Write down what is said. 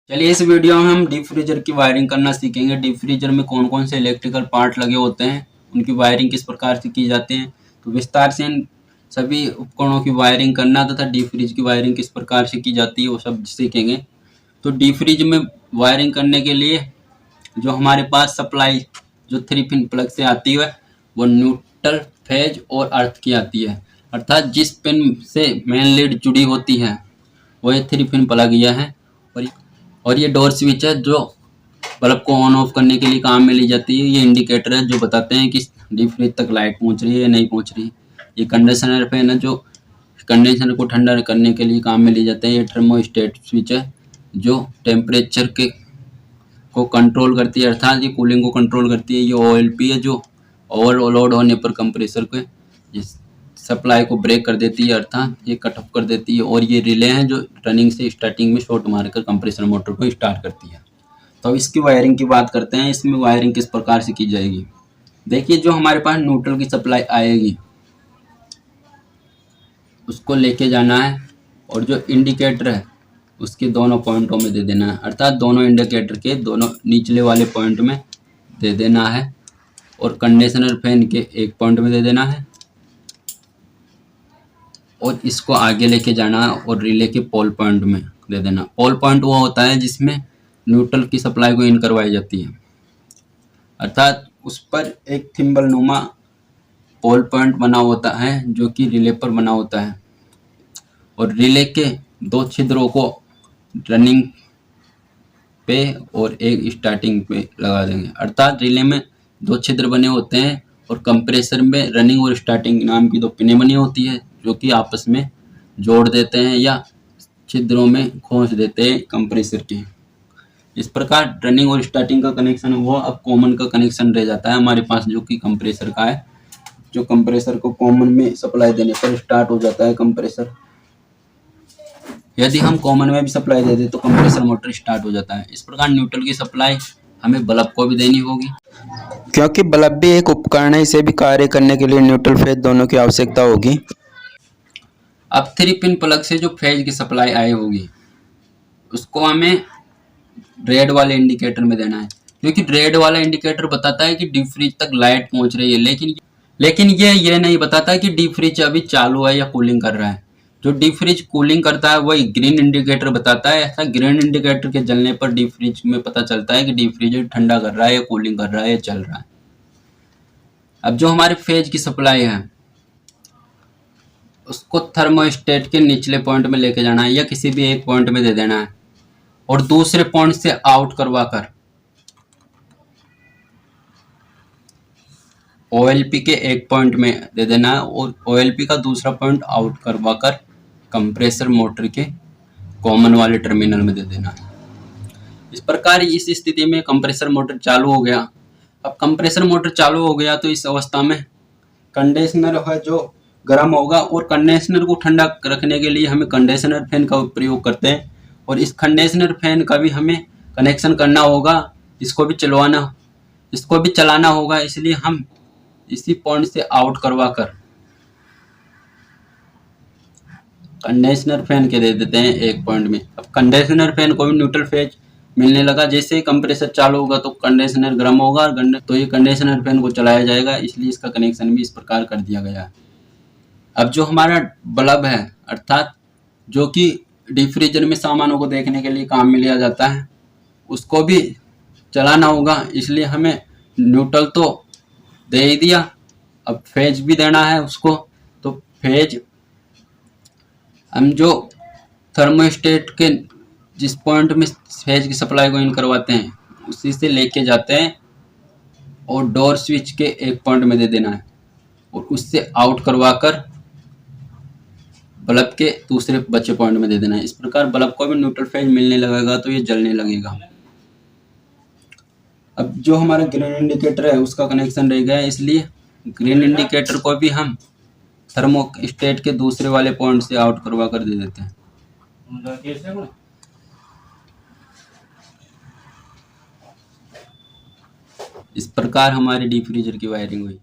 चलिए इस वीडियो में हम डीप फ्रीजर की वायरिंग करना सीखेंगे। डीप फ्रीजर में कौन कौन से इलेक्ट्रिकल पार्ट लगे होते हैं, उनकी वायरिंग किस प्रकार से की जाती है, तो विस्तार से इन सभी उपकरणों की वायरिंग करना तथा डीप फ्रीज की वायरिंग किस प्रकार से की जाती है वो सब सीखेंगे। तो डीप फ्रीज में वायरिंग करने के लिए जो हमारे पास सप्लाई जो 3 पिन प्लग से आती है वो न्यूट्रल, फेज और अर्थ की आती है। अर्थात जिस पिन से मेन लीड जुड़ी होती है वो ये 3 पिन प्लग यह है। और ये डोर स्विच है जो बल्ब को ऑन ऑफ करने के लिए काम में ली जाती है। ये इंडिकेटर है जो बताते हैं कि डीप फ्रीज तक लाइट पहुंच रही है या नहीं पहुंच रही। ये कंडीशनर फैन है जो कंडेंसर को ठंडा करने के लिए काम में ली जाते हैं। ये थर्मोस्टेट स्विच है जो टेम्परेचर के को कंट्रोल करती है, अर्थात ये कूलिंग को कंट्रोल करती है। ये OLP है जो ओवरलोड होने पर कंप्रेसर को सप्लाई को ब्रेक कर देती है, अर्थात ये कट ऑफ कर देती है। और ये रिले है जो रनिंग से स्टार्टिंग में शॉर्ट मारकर कंप्रेसर मोटर को स्टार्ट करती है। तो इसकी वायरिंग की बात करते हैं। इसमें वायरिंग किस प्रकार से की जाएगी। देखिए, जो हमारे पास न्यूट्रल की सप्लाई आएगी उसको लेके जाना है और जो इंडिकेटर है उसके दोनों पॉइंटों में दे देना है, अर्थात दोनों इंडिकेटर के दोनों निचले वाले पॉइंट में दे देना है और कंडीशनर फैन के एक पॉइंट में दे देना है और इसको आगे लेके जाना है और रिले के पोल पॉइंट में दे देना। पोल पॉइंट वो होता है जिसमें न्यूट्रल की सप्लाई को इन करवाई जाती है, अर्थात उस पर एक थिम्बल नुमा पोल पॉइंट बना होता है जो कि रिले पर बना होता है और रिले के 2 छिद्रों को रनिंग पे और एक स्टार्टिंग पे लगा देंगे। अर्थात रिले में 2 छिद्र बने होते हैं और कंप्रेसर में रनिंग और स्टार्टिंग नाम की 2 पिनें बनी होती है जो कि आपस में जोड़ देते हैं या छिद्रों में खोस देते हैं कंप्रेसर के। इस प्रकार रनिंग और स्टार्टिंग का कनेक्शन वो अब कॉमन का कनेक्शन रह जाता है हमारे पास जो कि कंप्रेसर का है। जो कंप्रेसर को कॉमन में सप्लाई देने पर स्टार्ट हो जाता है कंप्रेसर। यदि हम कॉमन में भी सप्लाई दे दें तो कंप्रेसर मोटर स्टार्ट हो जाता है। इस प्रकार न्यूट्रल की सप्लाई हमें बल्ब को भी देनी होगी, क्योंकि बल्ब भी एक उपकरण है, इसे भी कार्य करने के लिए न्यूट्रल फेज दोनों की आवश्यकता होगी। अब 3 पिन प्लग से जो फेज की सप्लाई आई होगी उसको हमें रेड वाले इंडिकेटर में देना है, क्योंकि रेड वाला इंडिकेटर बताता है कि डीप फ्रीज तक लाइट पहुंच रही है, लेकिन ये नहीं बताता कि डीप फ्रीज अभी चालू है या कूलिंग कर रहा है। जो डीप फ्रीज कूलिंग करता है वही ग्रीन इंडिकेटर बताता है। ऐसा ग्रीन इंडिकेटर के जलने पर डीप फ्रीज में पता चलता है कि डीप फ्रीज ठंडा कर रहा है या कूलिंग कर रहा है या चल रहा है। अब जो हमारे फेज की सप्लाई है उसको थर्मोस्टेट के निचले पॉइंट में लेके जाना है या किसी भी एक पॉइंट में दे देना है और दूसरे पॉइंट से आउट करवा कर OLP के एक पॉइंट में दे देना है और OLP का दूसरा पॉइंट आउट करवा कर कंप्रेसर मोटर के कॉमन वाले टर्मिनल में दे देना है। इस प्रकार इस स्थिति में कंप्रेसर मोटर चालू हो गया। अब कंप्रेसर मोटर चालू हो गया तो इस अवस्था में कंडीशनर है जो गर्म होगा और कंडीशनर को ठंडा रखने के लिए हमें कंडीशनर फैन का प्रयोग करते हैं और इस कंडीशनर फैन का भी हमें कनेक्शन करना होगा, इसको भी चलाना होगा। इसलिए हम इसी पॉइंट से आउट करवा कर कंडीशनर फैन के दे देते हैं एक पॉइंट में। अब कंडीशनर फैन को भी न्यूट्रल फेज मिलने लगा। जैसे ही कंप्रेसर चालू होगा तो कंडीशनर गर्म होगा और तो ये कंडीशनर फैन को चलाया जाएगा, इसलिए इसका कनेक्शन भी इस प्रकार कर दिया गया है। अब जो हमारा बल्ब है, अर्थात जो कि डीप फ्रीजर में सामानों को देखने के लिए काम में लिया जाता है, उसको भी चलाना होगा। इसलिए हमें न्यूट्रल तो दे ही दिया, अब फेज भी देना है उसको। तो फेज हम जो थर्मोस्टेट के जिस पॉइंट में फेज की सप्लाई को इन करवाते हैं उसी से लेके जाते हैं और डोर स्विच के एक पॉइंट में दे देना है और उससे आउट करवा कर बल्ब के दूसरे बचे पॉइंट में दे देना है। इस प्रकार बल्ब को भी न्यूट्रल फेज मिलने लगेगा तो ये जलने लगेगा। अब जो हमारा ग्रीन इंडिकेटर है उसका कनेक्शन रह गया है, इसलिए ग्रीन इंडिकेटर को भी हम थर्मोस्टेट के दूसरे वाले पॉइंट से आउट करवा कर दे देते हैं। इस प्रकार हमारी डीप फ्रीजर की वायरिंग हुई।